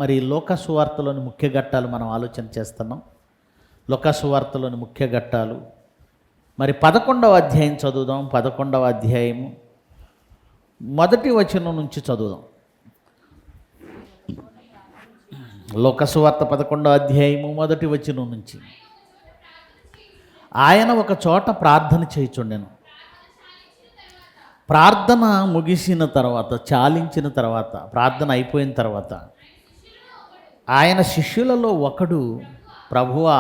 మరి లూకా సువార్తలోని ముఖ్య ఘట్టాలు మనం ఆలోచన చేస్తున్నాం. లూకా సువార్తలోని ముఖ్య ఘట్టాలు మరి 11వ అధ్యాయం చదువుదాం. 11వ అధ్యాయము మొదటి వచనం నుంచి చదువుదాం. లూకా సువార్త 11వ అధ్యాయము మొదటి వచనం నుంచి. ఆయన ఒక చోట ప్రార్థన చేయుచుండెను. ప్రార్థన ముగిసిన తర్వాత, చాలించిన తర్వాత, ప్రార్థన అయిపోయిన తర్వాత ఆయన శిష్యులలో ఒకడు, ప్రభువా,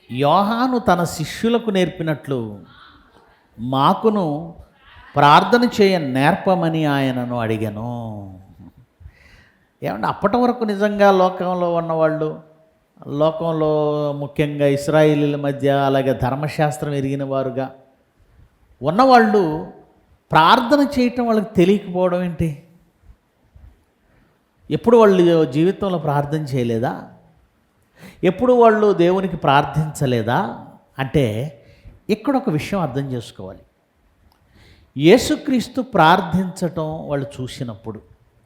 యోహాను తన శిష్యులకు నేర్పినట్లు మాకును ప్రార్థన చేయ నేర్పమని ఆయనను అడిగాను. ఏమంటే అప్పటి వరకు నిజంగా లోకంలో ఉన్నవాళ్ళు, లోకంలో ముఖ్యంగా ఇశ్రాయేలీల మధ్య అలాగే ధర్మశాస్త్రం ఎరిగిన వారుగా ఉన్నవాళ్ళు ప్రార్థన చేయటం వాళ్ళకి తెలియకపోవడం ఏంటి? ఎప్పుడు వాళ్ళు జీవితంలో ప్రార్థన చేయలేదా? ఎప్పుడు వాళ్ళు దేవునికి ప్రార్థించలేదా? అంటే ఇక్కడ ఒక విషయం అర్థం చేసుకోవాలి. యేసుక్రీస్తు ప్రార్థించటం వాళ్ళు చూసినప్పుడు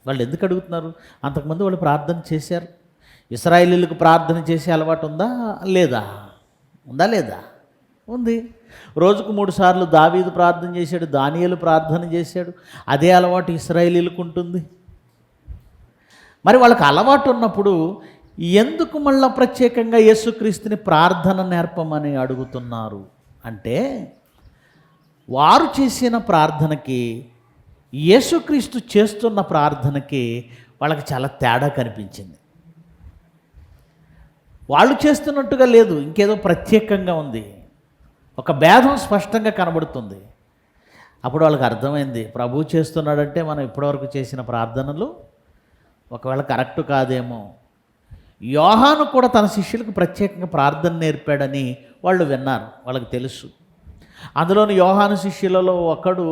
వాళ్ళు ఎందుకు అడుగుతున్నారు? అంతకుముందు వాళ్ళు ప్రార్థన చేశారు. ఇశ్రాయేలీయులకు ప్రార్థన చేసే అలవాటు ఉందా లేదా? ఉందా లేదా? ఉంది. రోజుకు 3 సార్లు దావీదు ప్రార్థన చేశాడు, దానియేలు ప్రార్థన చేశాడు. అదే అలవాటు ఇశ్రాయేలీయులకు ఉంటుంది. మరి వాళ్ళకి అలవాటు ఉన్నప్పుడు ఎందుకు మళ్ళీ ప్రత్యేకంగా యేసుక్రీస్తుని ప్రార్థన నేర్పమని అడుగుతున్నారు అంటే, వారు చేసిన ప్రార్థనకి యేసుక్రీస్తు చేస్తున్న ప్రార్థనకి వాళ్ళకి చాలా తేడా కనిపించింది. వాళ్ళు చేస్తున్నట్టుగా లేదు, ఇంకేదో ప్రత్యేకంగా ఉంది. ఒక భేదం స్పష్టంగా కనబడుతుంది. అప్పుడు వాళ్ళకి అర్థమైంది, ప్రభువు చేస్తున్నాడంటే మనం ఇప్పటివరకు చేసిన ప్రార్థనలు ఒకవేళ కరెక్ట్ కాదేమో. యోహాను కూడా తన శిష్యులకు ప్రత్యేకంగా ప్రార్థన నేర్పాడని వాళ్ళు విన్నారు, వాళ్ళకి తెలుసు. అందులోని యోహాను శిష్యులలో ఒకడు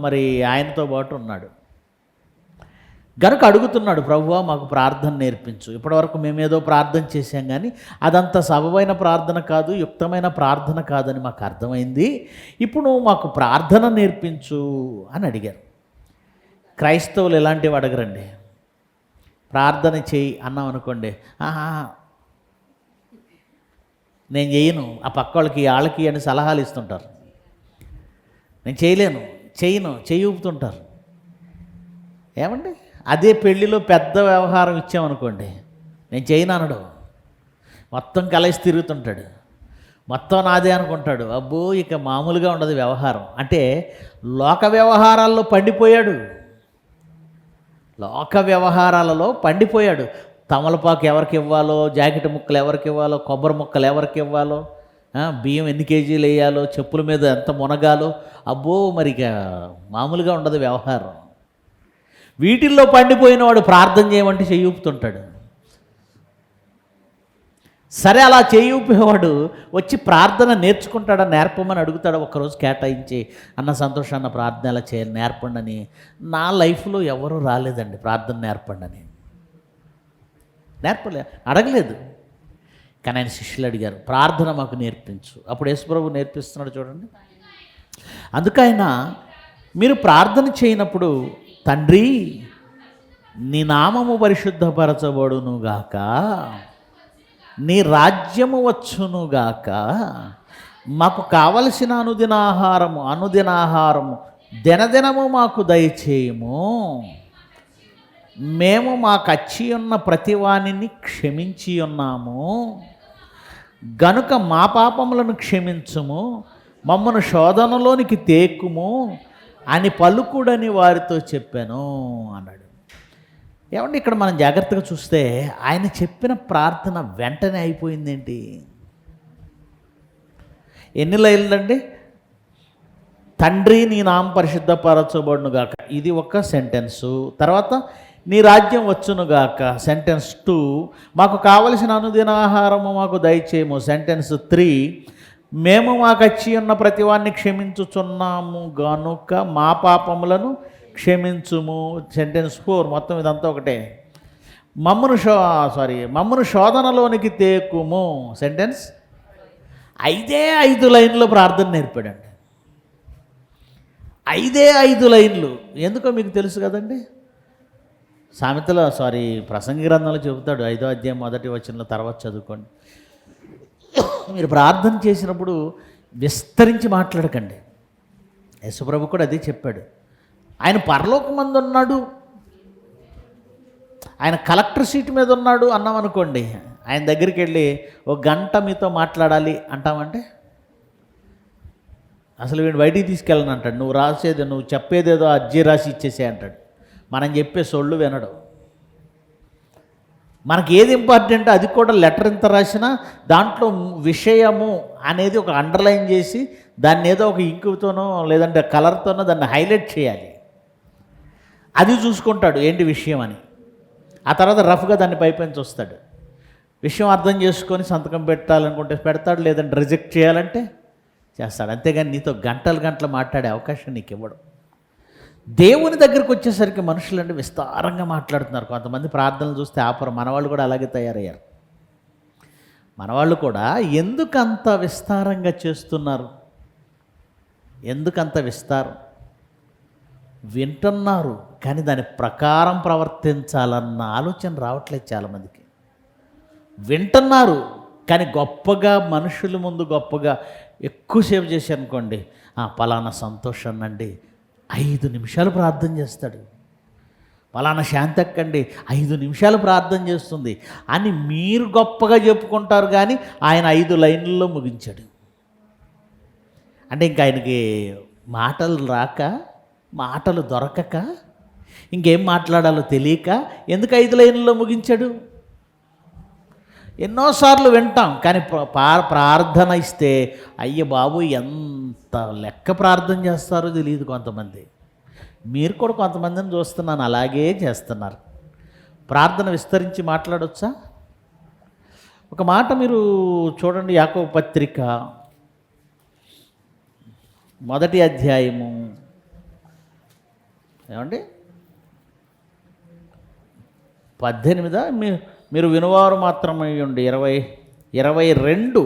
మరి ఆయనతో పాటు ఉన్నాడు. గనుక అడుగుతున్నాడు, ప్రభువా, మాకు ప్రార్థన నేర్పించు. ఇప్పటివరకు మేమేదో ప్రార్థన చేశాం, కానీ అదంత సబబైన ప్రార్థన కాదు, యుక్తమైన ప్రార్థన కాదని మాకు అర్థమైంది. ఇప్పుడు నువ్వు మాకు ప్రార్థన నేర్పించు అని అడిగారు. క్రైస్తవులు ఎలాంటివి అడగరండి. ప్రార్థన చేయి అన్నాం అనుకోండి, నేను చేయను, ఆ పక్క వాళ్ళకి అని సలహాలు ఇస్తుంటారు. నేను చేయలేను, చెయ్యి ఊపుతుంటారు. ఏమండి, అదే పెళ్ళిలో పెద్ద వ్యవహారం ఇచ్చామనుకోండి, నేను చేయను అనడు, మొత్తం కలసి తిరుగుతుంటాడు, మొత్తం నాదే అనుకుంటాడు. అబ్బో, ఇక మామూలుగా ఉండదు వ్యవహారం. అంటే లోక వ్యవహారాల్లో పండిపోయాడు, లోక వ్యవహారాలలో పండిపోయాడు. తమలపాకు ఎవరికి ఇవ్వాలో, జాకెట్ ముక్కలు ఎవరికి ఇవ్వాలో, కొబ్బరి ముక్కలు ఎవరికి ఇవ్వాలో, బియ్యం ఎన్ని కేజీలు వేయాలో, చెప్పుల మీద ఎంత మునగాలో, అబ్బో, మరి ఇక మామూలుగా ఉండదు వ్యవహారం. వీటిల్లో పండిపోయిన వాడు ప్రార్థన చేయమంటే చెయ్యి ఊపుతుంటాడు. సరే, అలా చెయ్యి ఊపేవాడు వచ్చి ప్రార్థన నేర్చుకుంటాడా, నేర్పమని అడుగుతాడు. ఒక్కరోజు కేటాయించి, అన్న సంతోషం, అన్న ప్రార్థన ఎలా చేయాలి నేర్పండి అని. నా లైఫ్లో ఎవరూ రాలేదండి ప్రార్థన నేర్పండి అని. అడగలేదు. కానీ ఆయన శిష్యులు అడిగారు, ప్రార్థన మాకు నేర్పించు. అప్పుడు యేసుప్రభు నేర్పిస్తున్నాడు చూడండి. అందుకైనా మీరు ప్రార్థన చేయనప్పుడు, తండ్రి, నీ నామము పరిశుద్ధపరచబడునుగాక, నీ రాజ్యము వచ్చునుగాక, మాకు కావలసిన అనుదినాహారము దినదినము మాకు దయచేయము, మేము మాకు వచ్చి ఉన్న ప్రతివానిని క్షమించి ఉన్నాము, గనుక మా పాపములను క్షమించుము, మమ్మను శోధనలోనికి తేకుము అని పలుకుడని వారితో చెప్పాను అన్నాడు. ఏమంటే ఇక్కడ మనం జాగ్రత్తగా చూస్తే ఆయన చెప్పిన ప్రార్థన వెంటనే అయిపోయిందేంటి? ఎన్ని లైన్లండి? తండ్రి, నీ నామం పరిశుద్ధపరచబడునుగాక, ఇది ఒక సెంటెన్సు. తర్వాత నీ రాజ్యం వచ్చునుగాక, సెంటెన్స్ 2. మాకు కావలసిన అనుదినాహారము మాకు దయచేయము, సెంటెన్స్ 3. మేము మాకు వచ్చి ఉన్న ప్రతివాన్ని క్షమించుచున్నాము గనుక మా పాపములను క్షమించుము, సెంటెన్స్ 4. మొత్తం ఇదంతా ఒకటే. మమ్మను శోధనలోనికి తేకుము, సెంటెన్స్ 5 లైన్లో ప్రార్థన నేర్పాడండి. 5 లైన్లు. ఎందుకో మీకు తెలుసు కదండి. ప్రసంగి గ్రంథంలో చెబుతాడు, 5వ అధ్యాయం 1వ వచనంలో, తర్వాత చదువుకోండి. మీరు ప్రార్థన చేసినప్పుడు విస్తరించి మాట్లాడకండి. యేసుప్రభు కూడా అదే చెప్పాడు. ఆయన పరలోకమందు ఉన్నాడు, ఆయన కలెక్టర్ సీట్ మీద ఉన్నాడు అన్నాం అనుకోండి, ఆయన దగ్గరికి వెళ్ళి ఒక గంట మీతో మాట్లాడాలి అంటామంటే అసలు వీడు బయటికి తీసుకెళ్ళను అంటాడు. నువ్వు చెప్పేదేదో అర్జీ రాసి ఇచ్చేసే అంటాడు. మనం చెప్పే సొళ్ళు వినడు. మనకి ఏది ఇంపార్టెంట్ అది కూడా లెటర్ ఎంత రాసినా దాంట్లో విషయము అనేది ఒక అండర్లైన్ చేసి దాన్ని ఏదో ఒక ఇంకుతోనో లేదంటే కలర్తోనో దాన్ని హైలైట్ చేయాలి. అది చూసుకుంటాడు ఏంటి విషయం అని. ఆ తర్వాత రఫ్గా దాన్ని పైపైన చూస్తాడు. విషయం అర్థం చేసుకొని సంతకం పెట్టాలనుకుంటే పెడతాడు, లేదంటే రిజెక్ట్ చేయాలంటే చేస్తాడు. అంతేగాని నీతో గంటలు మాట్లాడే అవకాశం నీకు ఇవ్వడం. దేవుని దగ్గరికి వచ్చేసరికి మనుషులంటే విస్తారంగా మాట్లాడుతున్నారు. కొంతమంది ప్రార్థనలు చూస్తే ఆపరు. మనవాళ్ళు కూడా అలాగే తయారయ్యారు. మనవాళ్ళు కూడా ఎందుకంత విస్తారంగా చేస్తున్నారు? ఎందుకంత విస్తారం? వింటున్నారు కానీ దాని ప్రకారం ప్రవర్తించాలన్న ఆలోచన రావట్లేదు చాలామందికి. వింటున్నారు కానీ గొప్పగా మనుషుల ముందు గొప్పగా ఎక్కువసేపు చేశారనుకోండి, పలానా సంతోషం అండి 5 నిమిషాలు ప్రార్థన చేస్తాడు, పలానా శాంతక్కండి 5 నిమిషాలు ప్రార్థన చేస్తుంది అని మీరు గొప్పగా చెప్పుకుంటారు. కానీ ఆయన 5 లైన్లలో ముగించాడు. అంటే ఇంకా ఆయనకి మాటలు రాక, మాటలు దొరకక, ఇంకేం మాట్లాడాలో తెలియక ఎందుకు 5 లైన్లలో ముగించాడు? ఎన్నోసార్లు వింటాం కానీ ప్రార్థన ఇస్తే అయ్య బాబు ఎంత లెక్క ప్రార్థన చేస్తారో తెలియదు కొంతమంది. మీరు కూడా కొంతమందిని చూస్తున్నాను అలాగే చేస్తున్నారు. ప్రార్థన విస్తరించి మాట్లాడొచ్చా? ఒక మాట మీరు చూడండి, యాకోబు పత్రిక 1వ అధ్యాయము ఏమండి 18 మీరు వినువారు మాత్రమై ఉండి 22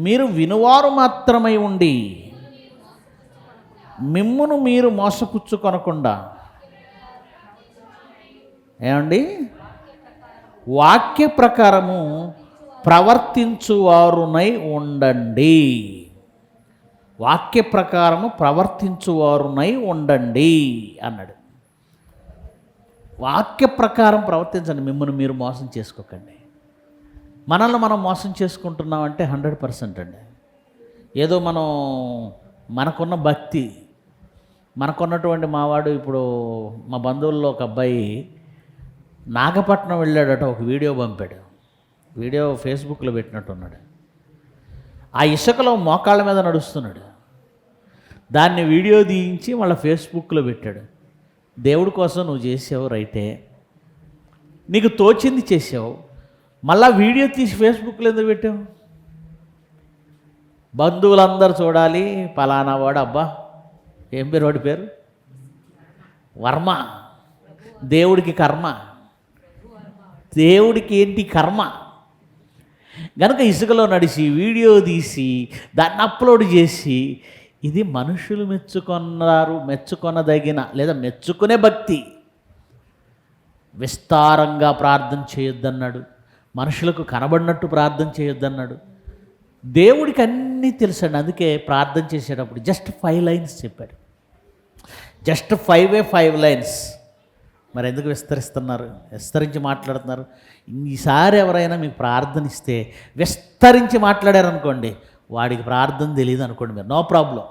మీరు వినువారు మాత్రమై ఉండి మిమ్మును మీరు మోసపుచ్చుకొనకుండా ఏమండి వాక్య ప్రకారము ప్రవర్తించువారునై ఉండండి. వాక్య ప్రకారము ప్రవర్తించువారునై ఉండండి అన్నాడు. వాక్య ప్రకారం ప్రవర్తించండి, మిమ్మల్ని మీరు మోసం చేసుకోకండి. మనల్ని మనం మోసం చేసుకుంటున్నామంటే 100% అండి. ఏదో మనకున్న భక్తి, మనకున్నటువంటి మావాడు, ఇప్పుడు మా బంధువుల్లో ఒక అబ్బాయి నాగపట్నం వెళ్ళాడట, ఒక వీడియో పంపాడు. వీడియో ఫేస్బుక్లో పెట్టినట్టున్నాడు. ఆ ఇసుకలో మోకాళ్ళ మీద నడుస్తున్నాడు. దాన్ని వీడియో తీయించి మళ్ళీ ఫేస్బుక్లో పెట్టాడు. దేవుడి కోసం నువ్వు చేసావు రైటే, నీకు తోచింది చేసావు, మళ్ళా వీడియో తీసి ఫేస్బుక్లో ఎందుకు పెట్టావు? బంధువులందరూ చూడాలి, పలానా వాడు, అబ్బా ఏం పేరు వాడి పేరు, వర్మ, దేవుడికి కర్మ, దేవుడికి ఏంటి కర్మ. గనుక ఇసుకలో నడిచి వీడియో తీసి దాన్ని అప్లోడ్ చేసి, ఇది మనుషులు మెచ్చుకొనదగిన లేదా మెచ్చుకునే భక్తి. విస్తారంగా ప్రార్థన చేయొద్దన్నాడు, మనుషులకు కనబడినట్టు ప్రార్థన చేయొద్దన్నాడు. దేవుడికి అన్నీ తెలుసండి. అందుకే ప్రార్థన చేసేటప్పుడు జస్ట్ 5 లైన్స్ చెప్పాడు. Just 5 lines. మరి ఎందుకు విస్తరించి మాట్లాడుతున్నారు? ఈసారి ఎవరైనా మీకు ప్రార్థన ఇస్తే విస్తరించి మాట్లాడారనుకోండి, వాడికి ప్రార్థన తెలియదు అనుకోండి, మీరు నో ప్రాబ్లం,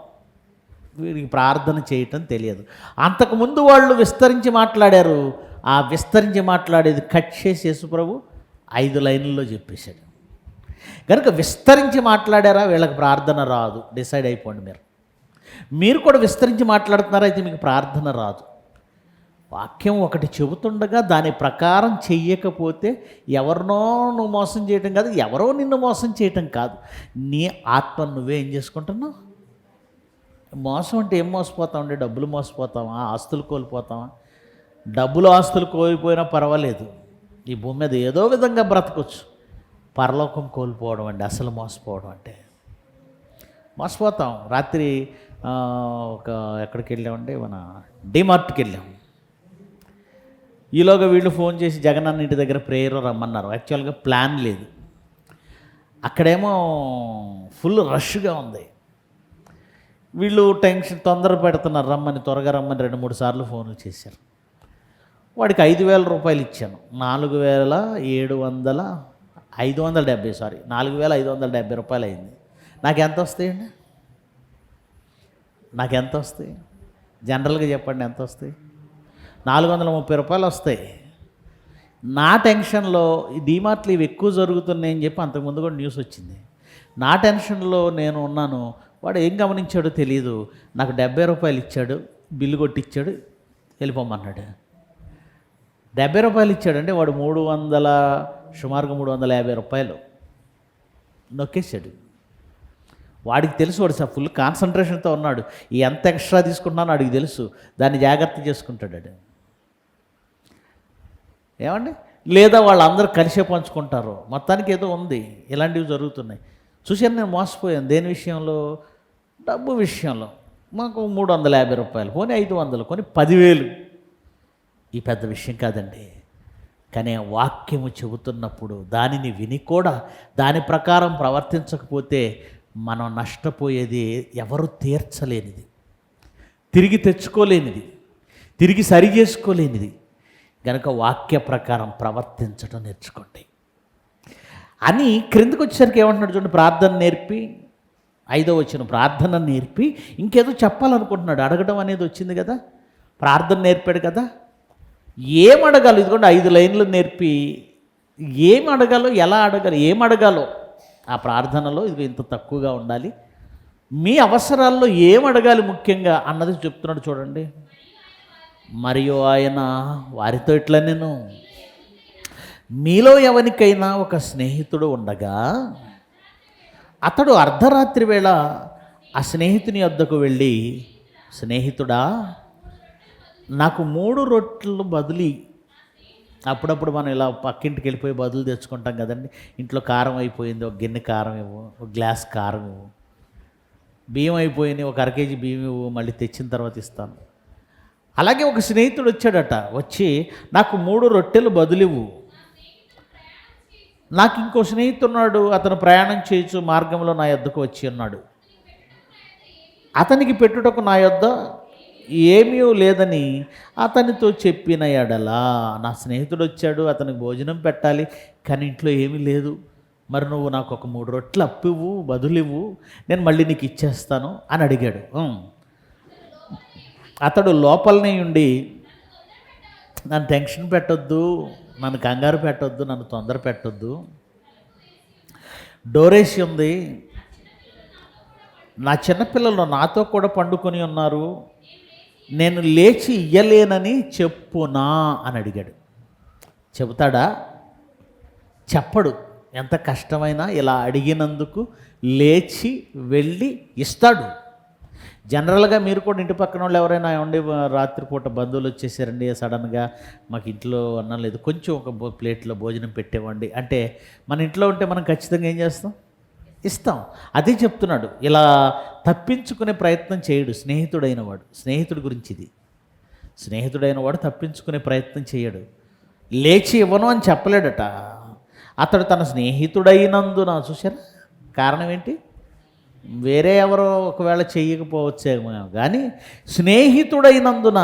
వీడికి ప్రార్థన చేయటం తెలియదు. అంతకుముందు వాళ్ళు విస్తరించి మాట్లాడారు, ఆ విస్తరించి మాట్లాడేది కట్ చేసి యేసుప్రభు 5 లైన్లలో చెప్పేశాడు. కనుక విస్తరించి మాట్లాడారా, వీళ్ళకి ప్రార్థన రాదు. డిసైడ్ అయిపోండి. మీరు కూడా విస్తరించి మాట్లాడుతున్నారా, అయితే మీకు ప్రార్థన రాదు. వాక్యం ఒకటి చెబుతుండగా దాని ప్రకారం చెయ్యకపోతే ఎవరినో నువ్వు మోసం చేయటం కాదు, ఎవరో నిన్ను మోసం చేయటం కాదు, నీ ఆత్మను నువ్వే ఏం చేసుకుంటున్నావు? మోసం అంటే ఏం మోసపోతామండి? డబ్బులు మోసపోతామా? ఆస్తులు కోల్పోతామా? డబ్బులు ఆస్తులు కోల్పోయినా పర్వాలేదు, ఈ భూమి మీద ఏదో విధంగా బ్రతకొచ్చు. పరలోకం కోల్పోవడం అండి అసలు మోసపోవడం అంటే. మోసపోతాం. రాత్రి ఒక ఎక్కడికి వెళ్ళామంటే మన డిమార్ట్కి వెళ్ళాం. ఈలోగా వీళ్ళు ఫోన్ చేసి జగనన్న ఇంటి దగ్గర ప్రేయర్ రమ్మన్నారు. యాక్చువల్గా ప్లాన్ లేదు. అక్కడేమో ఫుల్ రష్గా ఉంది. వీళ్ళు టెన్షన్ తొందర పెడుతున్నారు, రమ్మని త్వరగా రమ్మని 2-3 సార్లు ఫోన్లు చేశారు. వాడికి 5,000 రూపాయలు ఇచ్చాను. 4,570 రూపాయలు అయింది. నాకెంత వస్తాయండి? నాకెంత వస్తాయి? జనరల్గా చెప్పండి, ఎంత వస్తాయి? 430 రూపాయలు వస్తాయి. నా టెన్షన్లో ఈ డీమార్ట్లు ఇవి ఎక్కువ జరుగుతున్నాయని చెప్పి అంతకుముందు కూడా న్యూస్ వచ్చింది. నా టెన్షన్లో నేను ఉన్నాను. వాడు ఏం గమనించాడో తెలియదు, నాకు 70 రూపాయలు ఇచ్చాడు, బిల్లు కొట్టిచ్చాడు, వెళ్ళిపోమన్నాడు. 70 రూపాయలు ఇచ్చాడంటే వాడు సుమారుగా 350 రూపాయలు నొక్కేశాడు. వాడికి తెలుసు, వాడు ఫుల్ కాన్సన్ట్రేషన్తో ఉన్నాడు. ఎంత ఎక్స్ట్రా తీసుకుంటున్నానో వాడికి తెలుసు, దాన్ని జాగ్రత్త చేసుకుంటాడు. ఏమండి? లేదా వాళ్ళందరూ కలిసే పంచుకుంటారు. మొత్తానికి ఏదో ఉంది, ఇలాంటివి జరుగుతున్నాయి. చూశాను, నేను మోసపోయాను. దేని విషయంలో? డబ్బు విషయంలో. మాకు 350 రూపాయలు, కొని 500, కొని 10,000. ఈ పెద్ద విషయం కాదండి. కానీ వాక్యము చెబుతున్నప్పుడు దానిని విని కూడా దాని ప్రకారం ప్రవర్తించకపోతే మనం నష్టపోయేది ఎవరు తీర్చలేనిది, తిరిగి తెచ్చుకోలేనిది, తిరిగి సరి చేసుకోలేనిది. కనుక వాక్య ప్రకారం ప్రవర్తించడం నేర్చుకోండి అని క్రిందకు వచ్చేసరికి ఏమంటున్నాడు చూడండి. ప్రార్థన నేర్పి, 5వ వచనం, ప్రార్థన నేర్పి ఇంకేదో చెప్పాలనుకుంటున్నాడు. అడగడం అనేది వచ్చింది కదా, ప్రార్థన నేర్పాడు కదా. ఏం అడగాలో, ఇదిగోండి 5 లైన్లు నేర్పి ఏం అడగాలో, ఎలా అడగాలో, ఏం అడగాలో ఆ ప్రార్థనలో ఇదిగో ఇంత తక్కువగా ఉండాలి, మీ అవసరాల్లో ఏం అడగాలి ముఖ్యంగా అన్నది చెప్తున్నాడు చూడండి. మరియు ఆయన వారితో ఇట్లా, నేను మీలో ఎవరికైనా ఒక స్నేహితుడు ఉండగా అతడు అర్ధరాత్రి వేళ ఆ స్నేహితుని వద్దకు వెళ్ళి, స్నేహితుడా నాకు 3 రొట్టెలు బదులి. అప్పుడప్పుడు మనం ఇలా పక్కింటికి వెళ్ళిపోయి బదులు తెచ్చుకుంటాం కదండి. ఇంట్లో కారం అయిపోయింది, ఒక గిన్నె కారం ఇవ్వు, ఒక గ్లాస్ కారం ఇవ్వు. బియ్యం అయిపోయింది, ఒక 1/2 కేజీ బియ్యం ఇవ్వు, మళ్ళీ తెచ్చిన తర్వాత ఇస్తాను. అలాగే ఒక స్నేహితుడు వచ్చాడట, వచ్చి నాకు 3 రొట్టెలు బదులివ్వు. నాకు ఇంకో స్నేహితుడున్నాడు, అతను ప్రయాణం చేయొచ్చు, మార్గంలో నా యొద్దకు వచ్చి ఉన్నాడు. అతనికి పెట్టుటకు నా యొద్ద ఏమీ లేదని అతనితో చెప్పిన ఎడలా, నా స్నేహితుడు వచ్చాడు, అతనికి భోజనం పెట్టాలి, కానీ ఇంట్లో ఏమీ లేదు, మరి నువ్వు నాకు ఒక 3 రొట్టెలు అప్పివ్వు, బదులివ్వు, నేను మళ్ళీ నీకు ఇచ్చేస్తాను అని అడిగాడు. అతడు లోపలనే ఉండి, నన్ను టెన్షన్ పెట్టొద్దు, నన్ను కంగారు పెట్టొద్దు, నన్ను తొందర పెట్టొద్దు, డోరేసి ఉంది, నా చిన్నపిల్లలు నాతో కూడా పండుకొని ఉన్నారు, నేను లేచి ఇయ్యలేనని చెప్పునా అని అడిగాడు. చెబుతాడా? చెప్పడు. ఎంత కష్టమైనా ఇలా అడిగినందుకు లేచి వెళ్ళి ఇస్తాడు. జనరల్గా మీరు కూడా ఇంటి పక్కన వాళ్ళు ఎవరైనా ఉండి రాత్రిపూట బంధువులు వచ్చేసారండి, సడన్గా మాకు ఇంట్లో అన్నం లేదు, కొంచెం ఒక ప్లేట్లో భోజనం పెట్టేవండి అంటే, మన ఇంట్లో ఉంటే మనం ఖచ్చితంగా ఏం చేస్తాం? ఇస్తాం. అదే చెప్తున్నాడు. ఇలా తప్పించుకునే ప్రయత్నం చేయడు స్నేహితుడైన వాడు. స్నేహితుడి గురించి ఇది. స్నేహితుడైన వాడు తప్పించుకునే ప్రయత్నం చేయడు. లేచి ఇవ్వను అని చెప్పలేడట. అతడు తన స్నేహితుడైనందున, చూసారా కారణం ఏంటి? వేరే ఎవరో ఒకవేళ చెయ్యకపోవచ్చేమో, కానీ స్నేహితుడైనందున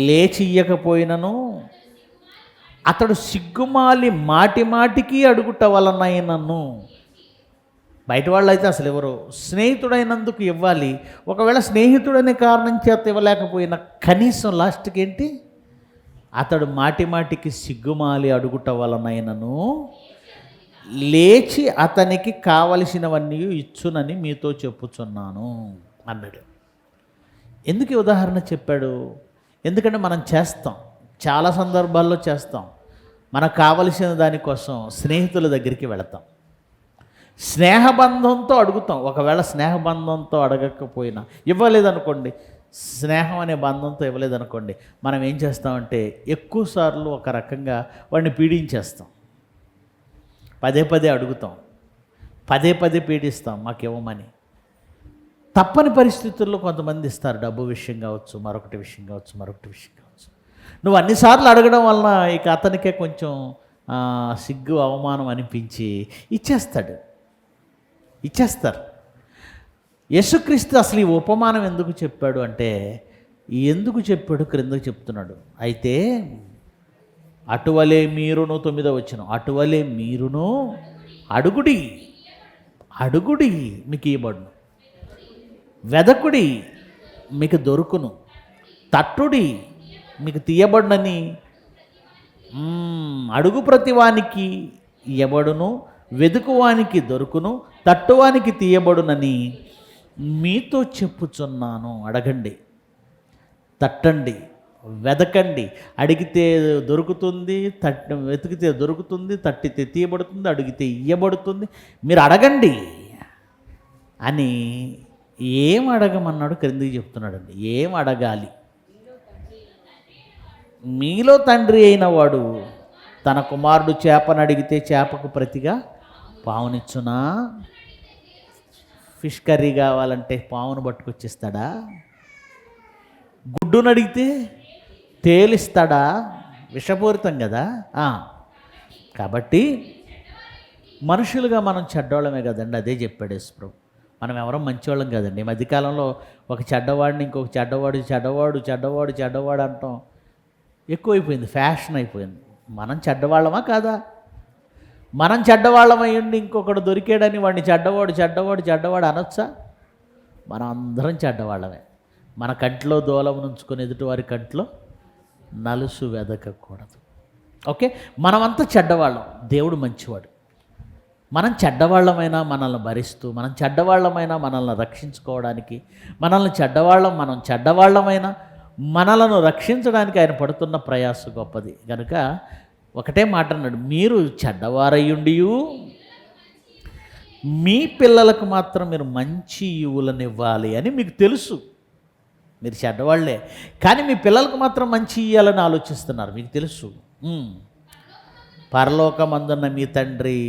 లేచి ఇయ్యకపోయినను అతడు సిగ్గుమాలి మాటి మాటికి అడుగుట వలనైనను. బయట వాళ్ళు అయితే అసలు ఎవరు, స్నేహితుడైనందుకు ఇవ్వాలి. ఒకవేళ స్నేహితుడనే కారణం చేత ఇవ్వలేకపోయినా కనీసం లాస్ట్కి ఏంటి, అతడు మాటి మాటికి సిగ్గుమాలి అడుగుట వలనైనను లేచి అతనికి కావలసినవన్నీ ఇచ్చునని మీతో చెప్పుచున్నాను అన్నాడు. ఎందుకు ఈ ఉదాహరణ చెప్పాడు? ఎందుకంటే మనం చేస్తాం, చాలా సందర్భాల్లో చేస్తాం. మనకు కావలసిన దానికోసం స్నేహితుల దగ్గరికి వెళతాం, స్నేహబంధంతో అడుగుతాం. ఒకవేళ స్నేహబంధంతో అడగకపోయినా, ఇవ్వలేదనుకోండి, స్నేహం అనే బంధంతో ఇవ్వలేదనుకోండి, మనం ఏం చేస్తామంటే ఎక్కువసార్లు ఒక రకంగా వాడిని పీడించేస్తాం. పదే పదే అడుగుతాం, పదే పదే పీడిస్తాం మాకు ఇవ్వమని. తప్పని పరిస్థితుల్లో కొంతమంది ఇస్తారు, డబ్బు విషయం కావచ్చు, మరొకటి విషయం కావచ్చు, మరొకటి విషయం కావచ్చు. నువ్వు అన్నిసార్లు అడగడం వలన ఇక అతనికే కొంచెం సిగ్గు అవమానం అనిపించి ఇచ్చేస్తారు. యేసుక్రీస్తు అసలు ఈ ఉపమానం ఎందుకు చెప్పాడు అంటే, ఎందుకు చెప్పాడు క్రిందకు చెప్తున్నాడు. అయితే అటువలే మీరును, 9వ వచనం, అటువలే మీరును అడుగుడి మీకు ఇవ్వబడును, వెదకుడి మీకు దొరుకును, తట్టుడి మీకు తీయబడునని, అడుగు ప్రతివానికి ఇవ్వబడును, వెదుకువానికి దొరుకును, తట్టువానికి తీయబడునని మీతో చెప్పుచున్నాను. అడగండి, తట్టండి, వెదకండి, అడిగితే దొరుకుతుంది, వెతికితే దొరుకుతుంది, తట్టితే తీయబడుతుంది, అడిగితే ఇయ్యబడుతుంది, మీరు అడగండి అని ఏం అడగమన్నాడు క్రిందికి చెప్తున్నాడండి. ఏం అడగాలి? మీలో తండ్రి అయిన వాడు తన కుమారుడు చేపను అడిగితే చేపకు ప్రతిగా పావునిచ్చునా? ఫిష్ కర్రీ కావాలంటే పావును పట్టుకొచ్చిస్తాడా? గుడ్డును అడిగితే తేలిస్తాడా? విషపూరితం కదా. కాబట్టి మనుషులుగా మనం చెడ్డోళ్ళమే కదండి. అదే చెప్పాడు యేసుప్రభు. మనం ఎవరో మంచివాళ్ళం కదండి. ఈ మధ్యకాలంలో ఒక చెడ్డవాడిని ఇంకొక చెడ్డవాడు అంటాం ఎక్కువైపోయింది, ఫ్యాషన్ అయిపోయింది. మనం చెడ్డవాళ్ళమా కాదా? మనం చెడ్డవాళ్ళం అయ్యండి ఇంకొకడు దొరికాడని వాడిని చెడ్డవాడు అనొచ్చా? మనం అందరం చెడ్డవాళ్ళమే. మన కంట్లో దూలం నుంచుకొని ఎదుటివారి కంట్లో నలుసు వెదకకూడదు. ఓకే, మనమంతా చెడ్డవాళ్ళం, దేవుడు మంచివాడు. మనం చెడ్డవాళ్ళమైనా మనల్ని భరిస్తూ, మనం చెడ్డవాళ్ళమైనా మనల్ని రక్షించుకోవడానికి, మనం చెడ్డవాళ్ళమైనా మనలను రక్షించడానికి ఆయన పడుతున్న ప్రయాస గొప్పది. కనుక ఒకటే మాట అన్నాడు, మీరు చెడ్డవారయ్యుండియు మీ పిల్లలకు మాత్రం మీరు మంచి ఈవులను ఇవ్వాలి అని మీకు తెలుసు. మీరు చెడ్డవాళ్లే కానీ మీ పిల్లలకు మాత్రం మంచి ఇవ్వాలని ఆలోచిస్తున్నారు, మీకు తెలుసు. పరలోకమందున్న మీ తండ్రి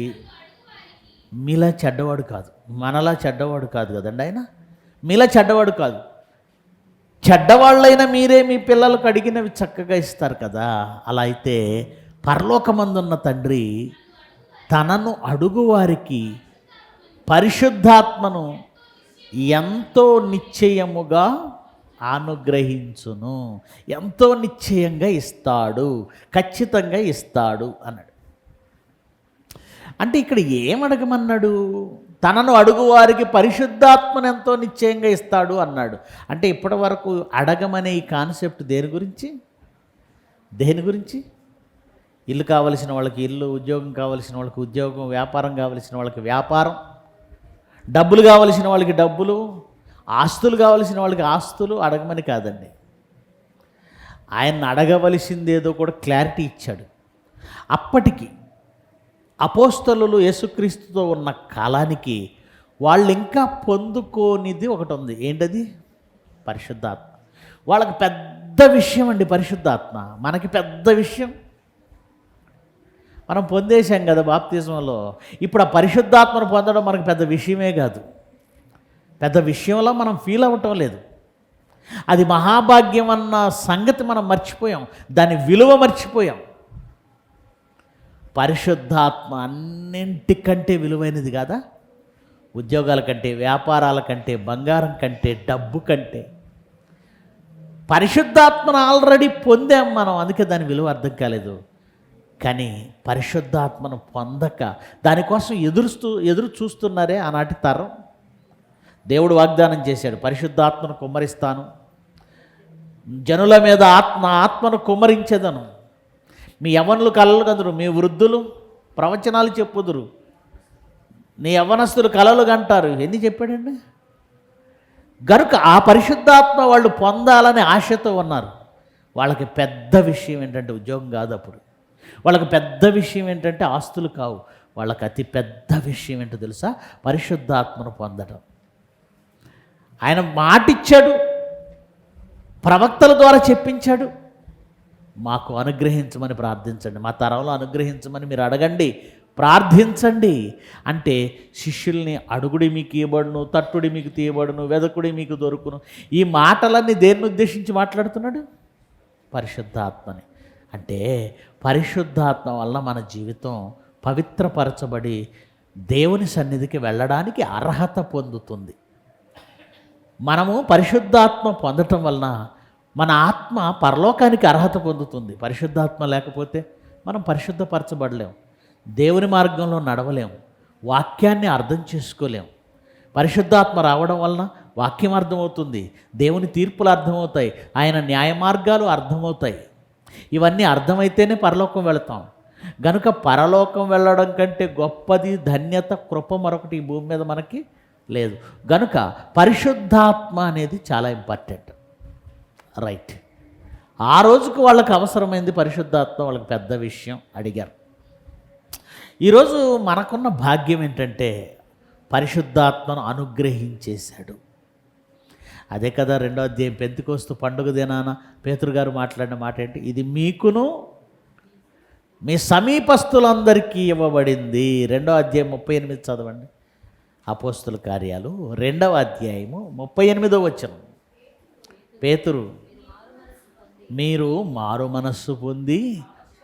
మీలా చెడ్డవాడు కాదు, మనలా చెడ్డవాడు కాదు కదండి. ఆయన మీలా చెడ్డవాడు కాదు. చెడ్డవాళ్ళైనా మీరే మీ పిల్లలకు అడిగినవి చక్కగా ఇస్తారు కదా. అలా అయితే పరలోకమందున్న తండ్రి తనను అడుగువారికి పరిశుద్ధాత్మను ఎంతో నిశ్చయముగా అనుగ్రహించును, ఎంతో నిశ్చయంగా ఇస్తాడు, ఖచ్చితంగా ఇస్తాడు అన్నాడు. అంటే ఇక్కడ ఏమడగమన్నాడు? తనను అడుగువారికి పరిశుద్ధాత్మను ఎంతో నిశ్చయంగా ఇస్తాడు అన్నాడు. అంటే ఇప్పటి వరకు అడగమనే ఈ కాన్సెప్ట్ దేని గురించి? ఇల్లు కావలసిన వాళ్ళకి ఇల్లు, ఉద్యోగం కావలసిన వాళ్ళకి ఉద్యోగం, వ్యాపారం కావలసిన వాళ్ళకి వ్యాపారం, డబ్బులు కావలసిన వాళ్ళకి డబ్బులు, ఆస్తులు కావలసిన వాళ్ళకి ఆస్తులు అడగమని కాదండి. ఆయన అడగవలసిందేదో కూడా క్లారిటీ ఇచ్చాడు. అప్పటికి అపోస్తలులు యేసుక్రీస్తుతో ఉన్న కాలానికి వాళ్ళు ఇంకా పొందుకోనిది ఒకటి ఉంది. ఏంటది? పరిశుద్ధాత్మ. వాళ్ళకి పెద్ద విషయం అండి పరిశుద్ధాత్మ. మనకి పెద్ద విషయం, మనం పొందేశాం కదా బాప్తిజంలో. ఇప్పుడు ఆ పరిశుద్ధాత్మను పొందడం మనకు పెద్ద విషయమే కాదు, పెద్ద విషయంలో మనం ఫీల్ అవ్వటం లేదు. అది మహాభాగ్యం అన్న సంగతి మనం మర్చిపోయాం, దాని విలువ మర్చిపోయాం. పరిశుద్ధాత్మ అన్నింటికంటే విలువైనది కాదా? ఉద్యోగాల కంటే, వ్యాపారాల కంటే, బంగారం కంటే, డబ్బు కంటే. పరిశుద్ధాత్మను ఆల్రెడీ పొందాం మనం, అందుకే దాని విలువ అర్థం కాలేదు. కానీ పరిశుద్ధాత్మను పొందక దానికోసం ఎదురు చూస్తున్నారే ఆనాటి తరం. దేవుడు వాగ్దానం చేశాడు, పరిశుద్ధాత్మను కుమ్మరిస్తాను, జనుల మీద ఆత్మను కుమ్మరించేదను, మీ యవ్వనులు కలలు కందురు, మీ వృద్ధులు ప్రవచనాలు చెప్పుదురు, నీ యవ్వనస్తులు కలలు కంటారు. ఎన్ని చెప్పాడండి? గనుక ఆ పరిశుద్ధాత్మ వాళ్ళు పొందాలని ఆశతో ఉన్నారు. వాళ్ళకి పెద్ద విషయం ఏంటంటే ఉద్యోగం కాదు, అప్పుడు వాళ్ళకి పెద్ద విషయం ఏంటంటే ఆస్తులు కావు. వాళ్ళకి అతి పెద్ద విషయం ఏంటో తెలుసా? పరిశుద్ధాత్మను పొందడం. ఆయన మాటిచ్చాడు, ప్రవక్తల ద్వారా చెప్పించాడు, మాకు అనుగ్రహించమని ప్రార్థించండి, మా తరంలో అనుగ్రహించమని మీరు అడగండి, ప్రార్థించండి అంటే శిష్యుల్ని అడుగుడి మీకు ఇవ్వబడును, తట్టుడి మీకు తీయబడును, వెదకుడి మీకు దొరుకును. ఈ మాటలన్నీ దేన్ని ఉద్దేశించి మాట్లాడుతున్నాడు? పరిశుద్ధాత్మని. అంటే పరిశుద్ధాత్మ వల్ల మన జీవితం పవిత్రపరచబడి దేవుని సన్నిధికి వెళ్ళడానికి అర్హత పొందుతుంది. మనము పరిశుద్ధాత్మ పొందటం వలన మన ఆత్మ పరలోకానికి అర్హత పొందుతుంది. పరిశుద్ధాత్మ లేకపోతే మనం పరిశుద్ధపరచబడలేం, దేవుని మార్గంలో నడవలేం, వాక్యాన్ని అర్థం చేసుకోలేం. పరిశుద్ధాత్మ రావడం వలన వాక్యం అర్థమవుతుంది, దేవుని తీర్పులు అర్థమవుతాయి, ఆయన న్యాయ మార్గాలు అర్థమవుతాయి. ఇవన్నీ అర్థమైతేనే పరలోకం వెళతాం. గనుక పరలోకం వెళ్ళడం కంటే గొప్పది ధన్యత, కృప మరొకటి ఈ భూమి మీద మనకి లేదు. గనుక పరిశుద్ధాత్మ అనేది చాలా ఇంపార్టెంట్. రైట్, ఆ రోజుకు వాళ్ళకి అవసరమైంది పరిశుద్ధాత్మ, వాళ్ళకి పెద్ద విషయం అడిగారు. ఈరోజు మనకున్న భాగ్యం ఏంటంటే పరిశుద్ధాత్మను అనుగ్రహించేశాడు. అదే కదా 2వ అధ్యాయం పెంతెకొస్తు పండుగ దినాన పేతురు గారు మాట్లాడిన మాట ఏంటి? ఇది మీకును మీ సమీపస్తులందరికీ ఇవ్వబడింది. 2వ అధ్యాయం 38 చదవండి. అపోస్తుల కార్యాలు 2వ అధ్యాయము 38వ వచనం. పేతురు, మీరు మారు మనస్సు పొంది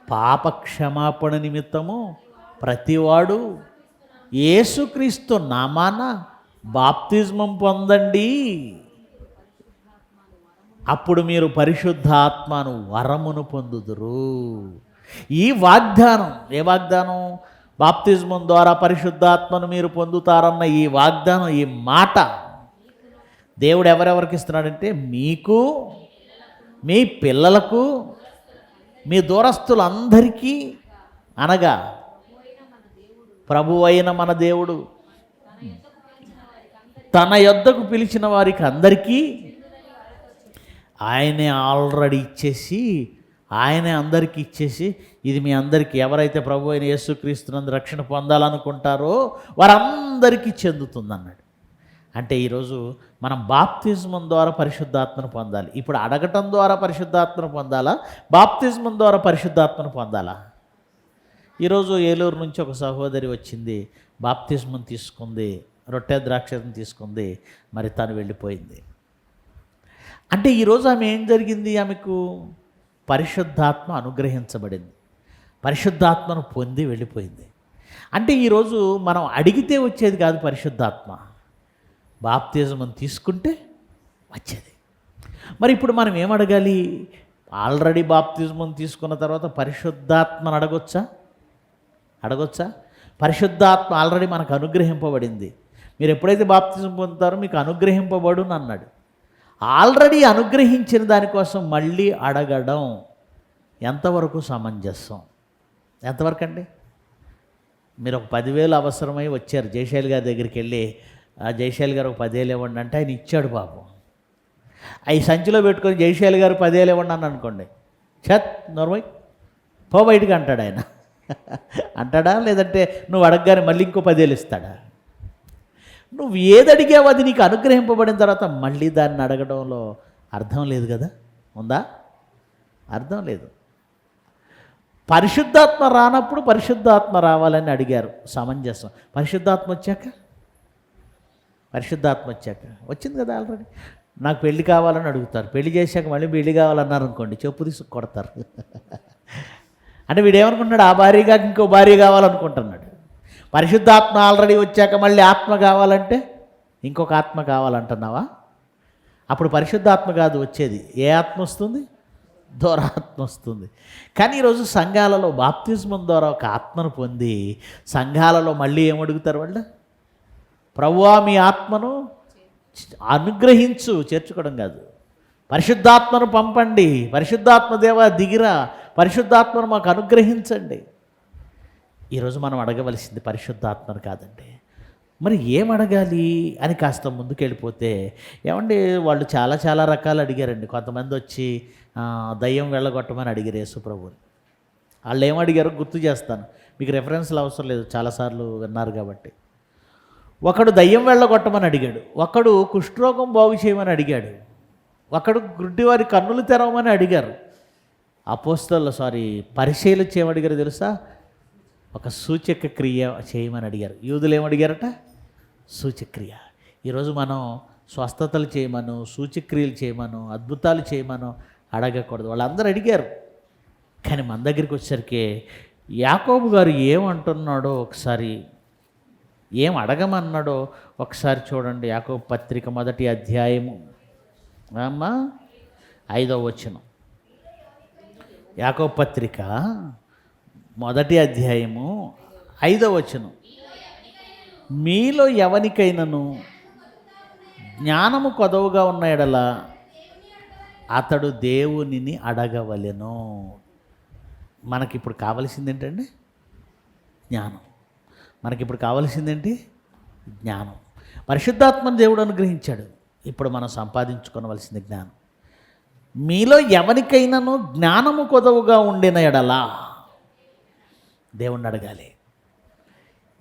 పాప క్షమాపణ నిమిత్తము ప్రతివాడు యేసుక్రీస్తు నామాన బాప్తిజమం పొందండి, అప్పుడు మీరు పరిశుద్ధాత్మను వరమును పొందుదురు. ఈ వాగ్దానం, ఏ వాగ్దానం? బాప్తిజమం ద్వారా పరిశుద్ధాత్మను మీరు పొందుతారన్న ఈ వాగ్దానం, ఈ మాట దేవుడు ఎవరెవరికి ఇస్తున్నాడంటే మీకు, మీ పిల్లలకు, మీ దూరస్తులందరికీ, అనగా ప్రభువైన మన దేవుడు తన యొద్దకు పిలిచిన వారికి అందరికీ ఆయనే ఆల్రెడీ ఇచ్చేసి, ఆయనే అందరికీ ఇచ్చేసి, ఇది మీ అందరికీ, ఎవరైతే ప్రభు అయిన యేసుక్రీస్తునందు రక్షణ పొందాలనుకుంటారో వారందరికీ చెందుతుందన్నాడు. అంటే ఈరోజు మనం బాప్తిజమం ద్వారా పరిశుద్ధాత్మను పొందాలి. ఇప్పుడు అడగటం ద్వారా పరిశుద్ధాత్మను పొందాలా, బాప్తిజమం ద్వారా పరిశుద్ధాత్మను పొందాలా? ఈరోజు ఏలూరు నుంచి ఒక సహోదరి వచ్చింది, బాప్తిజమం తీసుకుంది, రొట్టె ద్రాక్షను తీసుకుంది, మరి తను వెళ్ళిపోయింది. అంటే ఈరోజు ఆమె ఏం జరిగింది? ఆమెకు పరిశుద్ధాత్మ అనుగ్రహించబడింది, పరిశుద్ధాత్మను పొంది వెళ్ళిపోయింది. అంటే ఈరోజు మనం అడిగితే వచ్చేది కాదు పరిశుద్ధాత్మ, బాప్తిజమం తీసుకుంటే వచ్చేది. మరి ఇప్పుడు మనం ఏం అడగాలి? ఆల్రెడీ బాప్తిజమం తీసుకున్న తర్వాత పరిశుద్ధాత్మను అడగొచ్చా? పరిశుద్ధాత్మ ఆల్రెడీ మనకు అనుగ్రహింపబడింది. మీరు ఎప్పుడైతే బాప్తిజం పొందుతారో మీకు అనుగ్రహింపబడును అన్నాడు. ఆల్రెడీ అనుగ్రహించిన దానికోసం మళ్ళీ అడగడం ఎంతవరకు సమంజసం? ఎంతవరకు అండి? మీరు ఒక 10,000 అవసరమై వచ్చారు, జయశైలి గారి దగ్గరికి వెళ్ళి, జయశైలి గారు ఒక 10,000 ఇవ్వండి అంటే ఆయన ఇచ్చాడు పాపం. అవి సంచిలో పెట్టుకొని జయశైలి గారు 10,000 ఇవ్వండి అని అనుకోండి, చత్ నోర్మై పో బయటికి అంటాడు ఆయన. అంటాడా? లేదంటే నువ్వు అడగగానే మళ్ళీ ఇంకో 10,000 ఇస్తాడా? నువ్వు ఏది అడిగావు అది నీకు అనుగ్రహింపబడిన తర్వాత మళ్ళీ దాన్ని అడగడంలో అర్థం లేదు కదా? ఉందా? అర్థం లేదు. పరిశుద్ధాత్మ రానప్పుడు పరిశుద్ధాత్మ రావాలని అడిగారు, సమంజసం. పరిశుద్ధాత్మ వచ్చాక వచ్చింది కదా ఆల్రెడీ. నాకు పెళ్లి కావాలని అడుగుతారు, పెళ్లి చేశాక మళ్ళీ పెళ్లి కావాలన్నారు అనుకోండి, చెప్పు తీసుకు కొడతారు. అంటే వీడేమనుకుంటున్నాడు? ఆ భార్యగా ఇంకో భార్య కావాలనుకుంటున్నాడు. పరిశుద్ధాత్మ ఆల్రెడీ వచ్చాక మళ్ళీ ఆత్మ కావాలంటే ఇంకొక ఆత్మ కావాలంటున్నావా? అప్పుడు పరిశుద్ధాత్మ కాదు వచ్చేది, ఏ ఆత్మ వస్తుంది? దూరాత్మ వస్తుంది. కానీ ఈరోజు సంఘాలలో బాప్తిజమం ద్వారా ఒక ఆత్మను పొంది సంఘాలలో మళ్ళీ ఏమడుగుతారు వాళ్ళు? ప్రభువా మీ ఆత్మను అనుగ్రహించు, చేర్చుకోవడం కాదు, పరిశుద్ధాత్మను పంపండి, పరిశుద్ధాత్మ దేవా దిగిరా, పరిశుద్ధాత్మను మాకు అనుగ్రహించండి. ఈరోజు మనం అడగవలసింది పరిశుద్ధాత్మను కాదండి. మరి ఏం అడగాలి అని కాస్త ముందుకు వెళ్ళిపోతే, ఏమండి వాళ్ళు చాలా రకాలు అడిగారండి. కొంతమంది వచ్చి దయ్యం వెళ్ళగొట్టమని అడిగారు యేసు ప్రభువుని. వాళ్ళు ఏమడిగారో గుర్తు చేస్తాను, మీకు రెఫరెన్స్లు అవసరం లేదు, చాలాసార్లు విన్నారు కాబట్టి. ఒకడు దయ్యం వెళ్ళగొట్టమని అడిగాడు, ఒకడు కుష్ఠరోగం బాగు చేయమని అడిగాడు, ఒకడు గుడ్డివారి కన్నులు తెరవమని అడిగారు. పరిశీలించి ఏమడిగారు తెలుసా? ఒక సూచక క్రియ చేయమని అడిగారు. యూదులు ఏమడిగారట? సూచక్రియ. ఈరోజు మనం స్వస్థతలు చేయమను, సూచక్రియలు చేయమను, అద్భుతాలు చేయమను అడగకూడదు. వాళ్ళందరూ అడిగారు. కానీ మన దగ్గరికి వచ్చేసరికి యాకోబు గారు ఏమంటున్నాడో ఒకసారి, ఏం అడగమన్నాడో ఒకసారి చూడండి. యాకోబు పత్రిక 1వ అధ్యాయము 5వ వచనం. యాకోబు పత్రిక 1వ అధ్యాయము 5వ వచనం. మీలో ఎవనికైనను జ్ఞానము కొదవగా ఉన్న ఎడల అతడు దేవునిని అడగవలెను. మనకిప్పుడు కావలసింది ఏంటండి? జ్ఞానం. మనకిప్పుడు కావలసిందేంటి? జ్ఞానం. పరిశుద్ధాత్మను దేవుడు అనుగ్రహించాడు. ఇప్పుడు మనం సంపాదించుకోవలసింది జ్ఞానం. మీలో ఎవరికైనాను జ్ఞానము కొదవుగా ఉండిన ఎడలా దేవుణ్ణి అడగాలి.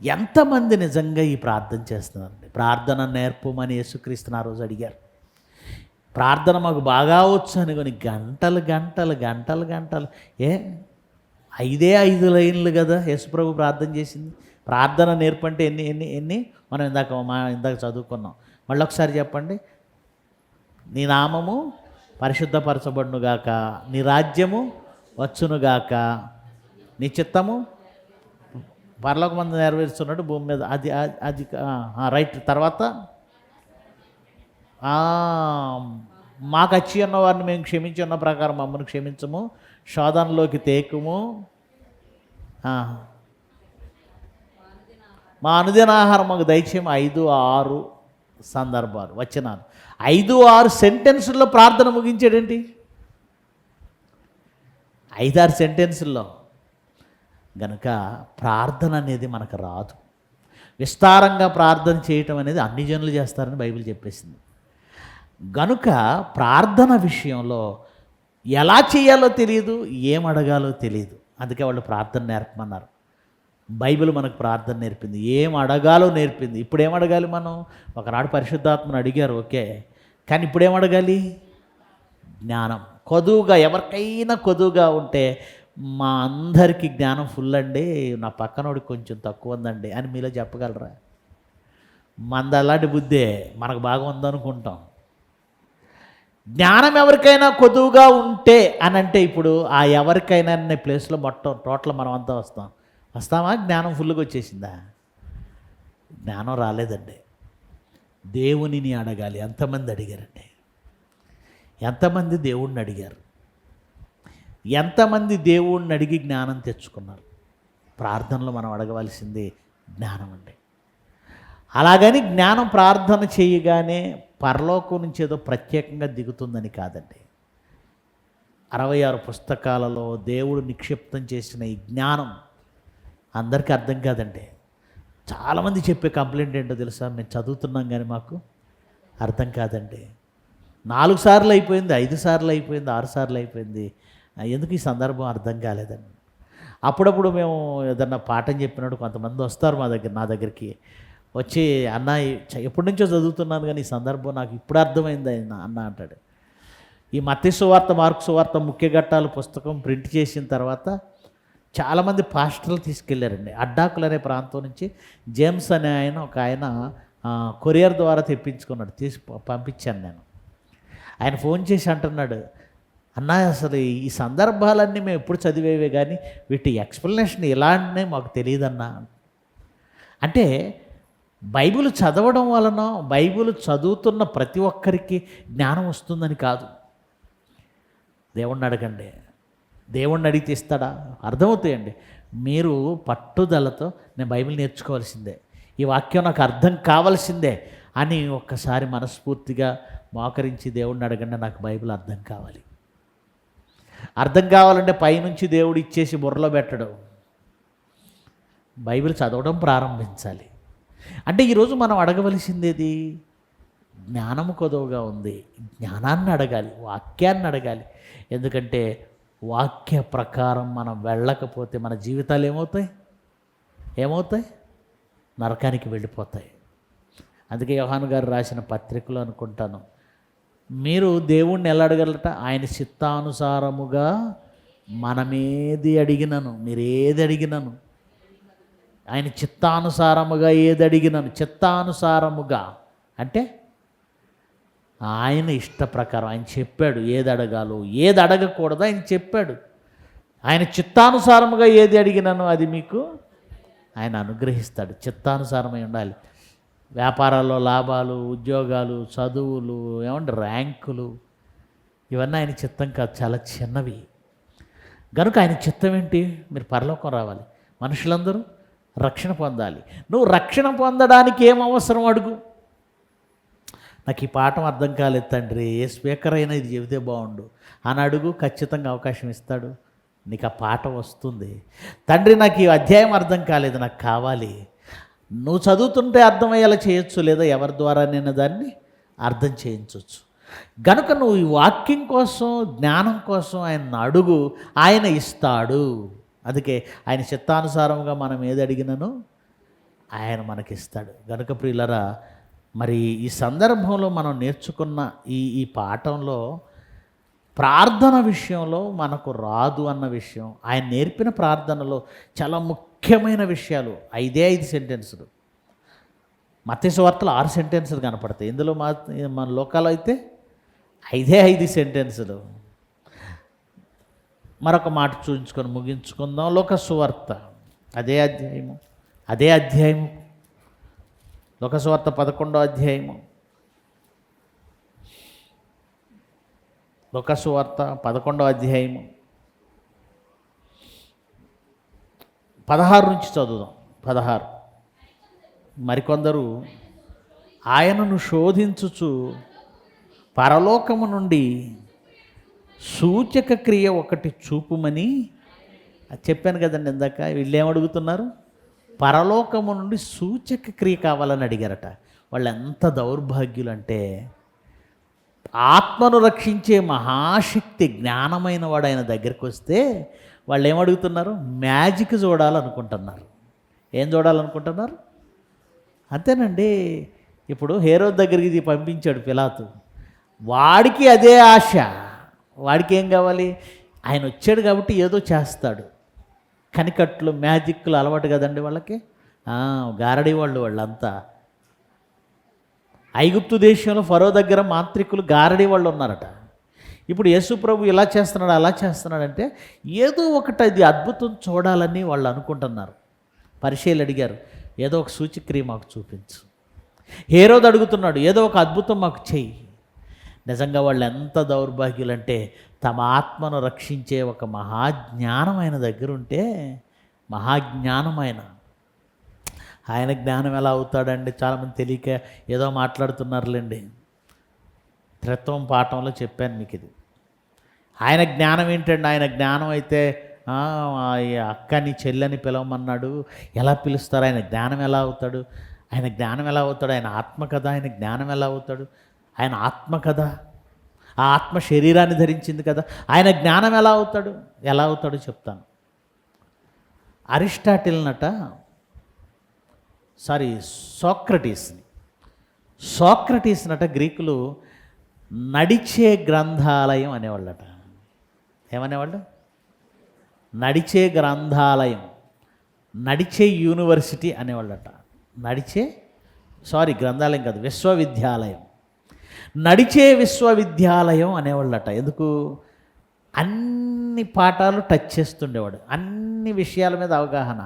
ఎంతమంది నిజంగా ఈ ప్రార్థన చేస్తున్నారండి? ప్రార్థన నేర్పమని యేసుక్రీస్తుని ఆ రోజు అడిగారు. ప్రార్థన మాకు బాగా వచ్చు అని కొన్ని గంటలు గంటలు గంటలు గంటలు 5 లైన్లు కదా యేసుప్రభు ప్రార్థన చేసింది. ప్రార్థన నేర్పంటే ఎన్ని మనం ఇందాక చదువుకున్నాం. మళ్ళీ ఒకసారి చెప్పండి. నీ నామము పరిశుద్ధపరచబడునుగాక, నీ రాజ్యము వచ్చునుగాక, నీ చిత్తము పరలోకమందు నెరవేరుస్తున్నట్టు భూమి మీద. అది రైట్. తర్వాత మాకు వచ్చి ఉన్న వారిని మేము క్షమించి ఉన్న ప్రకారం మమ్మల్ని క్షమించము, శోధనలోకి తేకుము, మా అనుదిన ఆహారం మాకు దయచేయము. 5-6 సందర్భాలు వచనాలు. 5-6 సెంటెన్సుల్లో ప్రార్థన ముగించాడేంటి? 5-6 సెంటెన్సుల్లో. గనుక ప్రార్థన అనేది మనకు రాదు. విస్తారంగా ప్రార్థన చేయటం అనేది అన్ని జనులు చేస్తారని బైబిల్ చెప్పేసింది. గనుక ప్రార్థన విషయంలో ఎలా చేయాలో తెలియదు, ఏం అడగాలో తెలియదు. అందుకే వాళ్ళు ప్రార్థన నేర్పమన్నారు. బైబిల్ మనకు ప్రార్థన నేర్పింది, ఏం అడగాలో నేర్పింది. ఇప్పుడు ఏం అడగాలి మనం? ఒకనాడు పరిశుద్ధాత్మను అడిగారు, ఓకే. కానీ ఇప్పుడు ఏం అడగాలి? జ్ఞానం. కొదువుగా, ఎవరికైనా కొదువుగా ఉంటే, మా అందరికీ జ్ఞానం ఫుల్ అండి, నా పక్కనోడికి కొంచెం తక్కువ ఉందండి అని మీలో చెప్పగలరా? మంది అలాంటి బుద్ధే, మనకు బాగా ఉందనుకుంటాం. జ్ఞానం ఎవరికైనా కొదువుగా ఉంటే అని అంటే, ఇప్పుడు ఆ ఎవరికైనా అనే ప్లేస్లో మొత్తం టోటల్ మనం అంతా వస్తామా? జ్ఞానం ఫుల్గా వచ్చేసిందా? జ్ఞానం రాలేదండి. దేవునిని అడగాలి. ఎంతమంది అడిగారండి? ఎంతమంది దేవుణ్ణి అడిగారు? ఎంతమంది దేవుణ్ణి అడిగి జ్ఞానం తెచ్చుకున్నారు? ప్రార్థనలో మనం అడగవలసింది జ్ఞానం అండి. అలాగని జ్ఞానం ప్రార్థన చేయగానే పరలోకం నుంచి ఏదో ప్రత్యేకంగా దిగుతుందని కాదండి. 66 పుస్తకాలలో దేవుడు నిక్షిప్తం చేసిన ఈ జ్ఞానం అందరికీ అర్థం కాదండి. చాలామంది చెప్పే కంప్లైంట్ ఏంటో తెలుసా? మేము చదువుతున్నాం కానీ మాకు అర్థం కాదండి. 4 సార్లు అయిపోయింది, 5 సార్లు అయిపోయింది, 6 సార్లు అయిపోయింది, ఎందుకు ఈ సందర్భం అర్థం కాలేదండి. అప్పుడప్పుడు మేము ఏదన్నా పాఠం చెప్పినప్పుడు కొంతమంది వస్తారు నా దగ్గరికి వచ్చి, అన్న ఎప్పటి నుంచో చదువుతున్నాను కానీ ఈ సందర్భం నాకు ఇప్పుడు అర్థమైంది అన్న అంటాడు. ఈ మత్తయి సువార్త, మార్కు సువార్త ముఖ్య ఘట్టాలు పుస్తకం ప్రింట్ చేసిన తర్వాత చాలామంది పాస్టర్లు తీసుకెళ్ళారండి. అడ్డాకులు అనే ప్రాంతం నుంచి జేమ్స్ అనే ఒక ఆయన కొరియర్ ద్వారా తెప్పించుకున్నాడు. పంపించాను నేను. ఆయన ఫోన్ చేసి అంటున్నాడు, అన్న అసలు ఈ సందర్భాలన్నీ మేము ఎప్పుడు చదివేవే కానీ వీటి ఎక్స్ప్లెనేషన్ ఇలాంటినే మాకు తెలియదన్నా. అంటే బైబిల్ చదవడం వలన, బైబిల్ చదువుతున్న ప్రతి ఒక్కరికి జ్ఞానం వస్తుందని కాదు. దేవుణ్ణి అడగండి. దేవుణ్ణి అడిగితే ఇస్తాడా? అర్థమవుతాయండి. మీరు పట్టుదలతో నేను బైబిల్ నేర్చుకోవాల్సిందే, ఈ వాక్యం నాకు అర్థం కావాల్సిందే అని ఒక్కసారి మనస్ఫూర్తిగా మోకరించి దేవుణ్ణి అడగండి. నాకు బైబిల్ అర్థం కావాలి. అర్థం కావాలంటే పైనుంచి దేవుడు ఇచ్చేసి బుర్రలో పెట్టడం. బైబిల్ చదవడం ప్రారంభించాలి. అంటే ఈరోజు మనం అడగవలసిందేది జ్ఞానము కొదవగా ఉంది. జ్ఞానాన్ని అడగాలి, వాక్యాన్ని అడగాలి. ఎందుకంటే వాక్య ప్రకారం మనం వెళ్ళకపోతే మన జీవితాలు ఏమవుతాయి? నరకానికి వెళ్ళిపోతాయి. అందుకే యోహాను గారు రాసిన పత్రికలో అనుకుంటాను, మీరు దేవుణ్ణి ఎలా అడగలట? ఆయన చిత్తానుసారముగా మనమేది అడిగినను, మీరు ఏది అడిగినను ఆయన చిత్తానుసారముగా ఏదడిగినను, చిత్తానుసారముగా అంటే ఆయన ఇష్ట ప్రకారం ఆయన చెప్పాడు ఏది అడగాలో, ఏది అడగకూడదో ఆయన చెప్పాడు. ఆయన చిత్తానుసారముగా ఏది అడిగినను అది మీకు ఆయన అనుగ్రహిస్తాడు. చిత్తానుసారమై ఉండాలి. వ్యాపారాల్లో లాభాలు, ఉద్యోగాలు, చదువులు, ర్యాంకులు, ఇవన్నీ ఆయన చిత్తం కాదు, చాలా చిన్నవి. కనుక ఆయన చిత్తం ఏంటి? మీరు పరలోకం రావాలి, మనుషులందరూ రక్షణ పొందాలి. నువ్వు రక్షణ పొందడానికి ఏం అవసరం అడుగు. నాకు ఈ పాఠం అర్థం కాలేదు తండ్రి, ఏ స్పీకర్ అయినా ఇది చెబితే బాగుండు అని అడుగు, ఖచ్చితంగా అవకాశం ఇస్తాడు. నీకు ఆ పాఠం వస్తుంది. తండ్రి నాకు ఈ అధ్యాయం అర్థం కాలేదు, నాకు కావాలి. నువ్వు చదువుతుంటే అర్థమయ్యేలా చేయొచ్చు, లేదా ఎవరి ద్వారా నేను దాన్ని అర్థం చేయించవచ్చు. గనుక నువ్వు ఈ వాక్యం కోసం, జ్ఞానం కోసం ఆయన అడుగు, ఆయన ఇస్తాడు. అందుకే ఆయన చిత్తానుసారంగా మనం ఏది అడిగినను ఆయన మనకిస్తాడు. గనుక ప్రియులరా, మరి ఈ సందర్భంలో మనం నేర్చుకున్న ఈ పాఠంలో ప్రార్థన విషయంలో మనకు రాదు అన్న విషయం, ఆయన నేర్పిన ప్రార్థనలో చాలా ముఖ్యమైన విషయాలు 5 సెంటెన్సులు. మత్తయి సువార్తలో 6 సెంటెన్సులు కనపడతాయి. ఇందులో మన లోకాలో అయితే 5 సెంటెన్సులు. మరొక మాట చూపించుకొని ముగించుకుందాం. లోక సువార్త అదే అధ్యాయము లోక సువార్త 11వ అధ్యాయము. లోక సువార్త 11వ అధ్యాయము 16 నుంచి చదువుదాం. 16. మరికొందరు ఆయనను శోధించుచు పరలోకము నుండి సూచక క్రియ ఒకటి చూపుమని చెప్పాను కదండి ఇందాక. వీళ్ళు ఏమడుగుతున్నారు? పరలోకము నుండి సూచక క్రియ కావాలని అడిగారట. వాళ్ళు ఎంత దౌర్భాగ్యులు అంటే, ఆత్మను రక్షించే మహాశక్తి జ్ఞానమైన వాడు ఆయన దగ్గరికి వస్తే వాళ్ళు ఏమడుగుతున్నారు? మ్యాజిక్ చూడాలనుకుంటున్నారు. ఏం చూడాలనుకుంటున్నారు? అంతేనండి. ఇప్పుడు హేరోదు దగ్గరికి పంపించాడు పిలాతు, వాడికి అదే ఆశ. వాడికి ఏం కావాలి? ఆయన వచ్చాడు కాబట్టి ఏదో చేస్తాడు. కనికట్లు, మ్యాజిక్లు అలవాటు కదండి వాళ్ళకి. గారడీ వాళ్ళంతా. ఐగుప్తు దేశంలో ఫరో దగ్గర మాంత్రికులు, గారడీ వాళ్ళు ఉన్నారట. ఇప్పుడు యేసు ప్రభు ఇలా చేస్తున్నాడు, అలా చేస్తున్నాడంటే ఏదో ఒకటి అది అద్భుతం చూడాలని వాళ్ళు అనుకుంటున్నారు. పరిచయులు అడిగారు, ఏదో ఒక సూచక్రియ మాకు చూపించు. హేరోదు అడుగుతున్నాడు, ఏదో ఒక అద్భుతం మాకు చెయ్యి. నిజంగా వాళ్ళు ఎంత దౌర్భాగ్యులంటే, తమ ఆత్మను రక్షించే ఒక మహాజ్ఞానం ఆయన దగ్గర ఉంటే, మహాజ్ఞానమైన ఆయన జ్ఞానం ఎలా అవుతాడండి? చాలామంది తెలియక ఏదో మాట్లాడుతున్నారులేండి. త్రిత్వం పాఠంలో చెప్పాను మీకు ఇది. ఆయన జ్ఞానం ఏంటండి? ఆయన జ్ఞానం అయితే అక్కని చెల్లని పిలవమన్నాడు. ఎలా పిలుస్తారు? ఆయన జ్ఞానం ఎలా అవుతాడు? ఆయన జ్ఞానం ఎలా అవుతాడు? ఆయన ఆత్మ కదా, ఆయన జ్ఞానం ఎలా అవుతాడు? ఆయన ఆత్మ కదా, ఆ ఆత్మ శరీరాన్ని ధరించింది కదా, ఆయన జ్ఞానం ఎలా అవుతాడు? ఎలా అవుతాడో చెప్తాను. సోక్రటీస్ నట గ్రీకులు నడిచే గ్రంథాలయం అనేవాళ్ళట. ఏమనేవాళ్ళు? నడిచే గ్రంథాలయం, నడిచే యూనివర్సిటీ అనేవాళ్ళట. గ్రంథాలయం కాదు, విశ్వవిద్యాలయం. నడిచే విశ్వవిద్యాలయం అనేవాళ్ళట. ఎందుకు? అన్ని పాఠాలు టచ్ చేస్తుండేవాడు, అన్ని విషయాల మీద అవగాహన.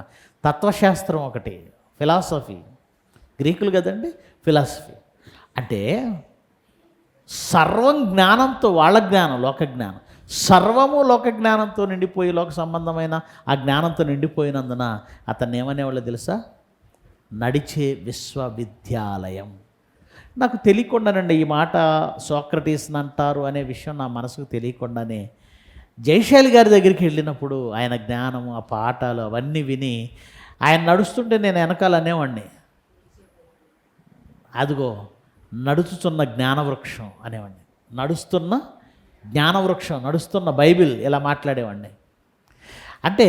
తత్వశాస్త్రం ఒకటి, ఫిలాసఫీ. గ్రీకులు కదండి, ఫిలాసఫీ అంటే సర్వం జ్ఞానంతో, వాళ్ళ జ్ఞానం లోక జ్ఞానం, సర్వము లోక జ్ఞానంతో నిండిపోయి, లోక సంబంధమైన ఆ జ్ఞానంతో నిండిపోయినందున అతన్ని ఏమనేవాళ్ళు తెలుసా? నడిచే విశ్వవిద్యాలయం. నాకు తెలియకుండానండి ఈ మాట సోక్రటీస్ని అంటారు అనే విషయం నా మనసుకు తెలియకుండానే జయశాలి గారి దగ్గరికి వెళ్ళినప్పుడు ఆయన జ్ఞానము, ఆ పాఠాలు అవన్నీ విని ఆయన నడుస్తుంటే నేను వెనకాల అనేవాడిని, అదిగో నడుచుతున్న జ్ఞానవృక్షం అనేవాడిని. నడుస్తున్న జ్ఞానవృక్షం, నడుస్తున్న బైబిల్, ఇలా మాట్లాడేవాడిని. అంటే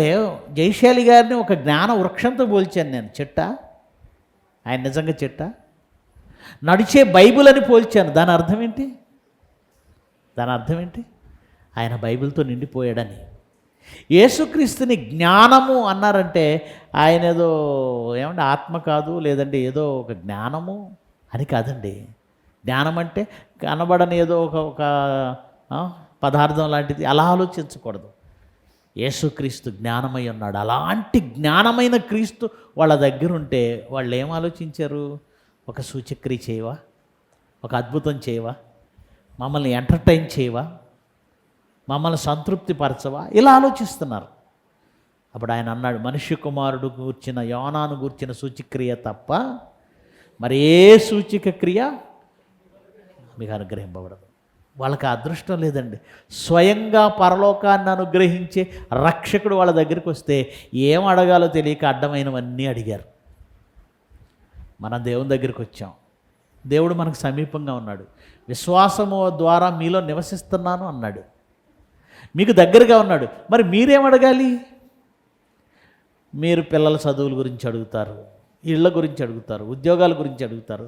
జయశాలి గారిని ఒక జ్ఞాన వృక్షంతో పోల్చాను నేను. చెట్ట, ఆయన నిజంగా చెట్ట. నడిచే బైబిల్ అని పోల్చాను. దాని అర్థం ఏంటి? ఆయన బైబిల్తో నిండిపోయాడని. యేసుక్రీస్తుని జ్ఞానము అన్నారంటే ఆయన ఏదో ఏమంటే ఆత్మ కాదు, లేదంటే ఏదో ఒక జ్ఞానము అని కాదండి. జ్ఞానం అంటే కనబడని ఏదో ఒక ఒక పదార్థం లాంటిది అలా ఆలోచించకూడదు. యేసుక్రీస్తు జ్ఞానమై ఉన్నాడు. అలాంటి జ్ఞానమైన క్రీస్తు వాళ్ళ దగ్గర ఉంటే వాళ్ళు ఏం ఆలోచించారు? ఒక సూచక్రియ చేయవా, ఒక అద్భుతం చేయవా, మమ్మల్ని ఎంటర్టైన్ చేయవా, మమ్మల్ని సంతృప్తి పరచవా, ఇలా ఆలోచిస్తున్నారు. అప్పుడు ఆయన అన్నాడు, మనుష్య కుమారుడు గూర్చిన యోనాను గూర్చిన సూచక్రియ తప్ప మరి ఏ సూచిక క్రియ మీకు అనుగ్రహింపబడదు. వాళ్ళకి అదృష్టం లేదండి. స్వయంగా పరలోకాన్ని అనుగ్రహించే రక్షకుడు వాళ్ళ దగ్గరికి వస్తే ఏం అడగాలో తెలియక అడ్డమైనవన్నీ అడిగారు. మనం దేవుని దగ్గరికి వచ్చాం, దేవుడు మనకు సమీపంగా ఉన్నాడు, విశ్వాసము ద్వారా మీలో నివసిస్తున్నాను అన్నాడు, మీకు దగ్గరగా ఉన్నాడు. మరి మీరేం అడగాలి? మీరు పిల్లల చదువుల గురించి అడుగుతారు, ఇళ్ళ గురించి అడుగుతారు, ఉద్యోగాల గురించి అడుగుతారు,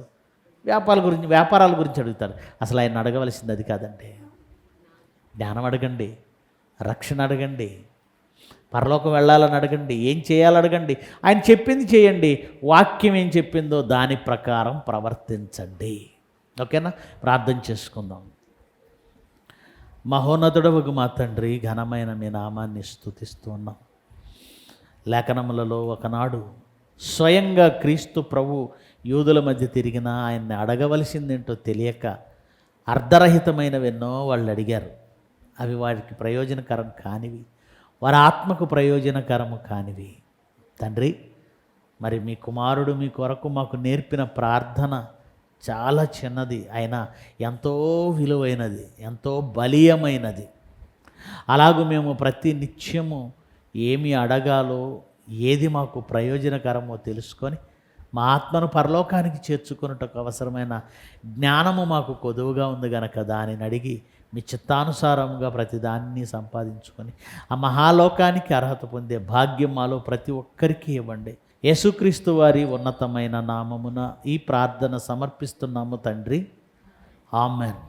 వ్యాపారాల గురించి అడుగుతారు. అసలు ఆయన అడగవలసింది అది కాదండి. జ్ఞానం అడగండి, రక్షణ అడగండి, పరలోకం వెళ్ళాలని అడగండి, ఏం చేయాలని అడగండి, ఆయన చెప్పింది చేయండి, వాక్యం ఏం చెప్పిందో దాని ప్రకారం ప్రవర్తించండి. ఓకేనా? ప్రార్థన చేసుకుందాం. మహోన్నతుడవగు మా తండ్రి, ఘనమైన మీ నామాన్ని స్తుతిస్తూ ఉన్నాం. లేఖనములలో ఒకనాడు స్వయంగా క్రీస్తు ప్రభు యూదుల మధ్య తిరిగినా ఆయన్ని అడగవలసిందేంటో తెలియక అర్ధరహితమైనవెన్నో వాళ్ళు అడిగారు. అవి వారికి ప్రయోజనకరం కానివి, వారి ఆత్మకు ప్రయోజనకరము కానివి. తండ్రి, మరి మీ కుమారుడు మీ కొరకు మాకు నేర్పిన ప్రార్థన చాలా చిన్నది, అయినా ఎంతో విలువైనది, ఎంతో బలీయమైనది. అలాగూ మేము ప్రతి నిత్యము ఏమి అడగాలో, ఏది మాకు ప్రయోజనకరమో తెలుసుకొని మా ఆత్మను పరలోకానికి చేర్చుకున్నటకు అవసరమైన జ్ఞానము మాకు కొదువుగా ఉంది గనక దానిని అడిగి మీ చిత్తానుసారంగా ప్రతిదాన్ని సంపాదించుకొని ఆ మహాలోకానికి అర్హత పొందే భాగ్యం మాలో ప్రతి ఒక్కరికి ఇవ్వండి. యేసుక్రీస్తు వారి ఉన్నతమైన నామమున ఈ ప్రార్థన సమర్పిస్తున్నాము తండ్రి. ఆమెన్.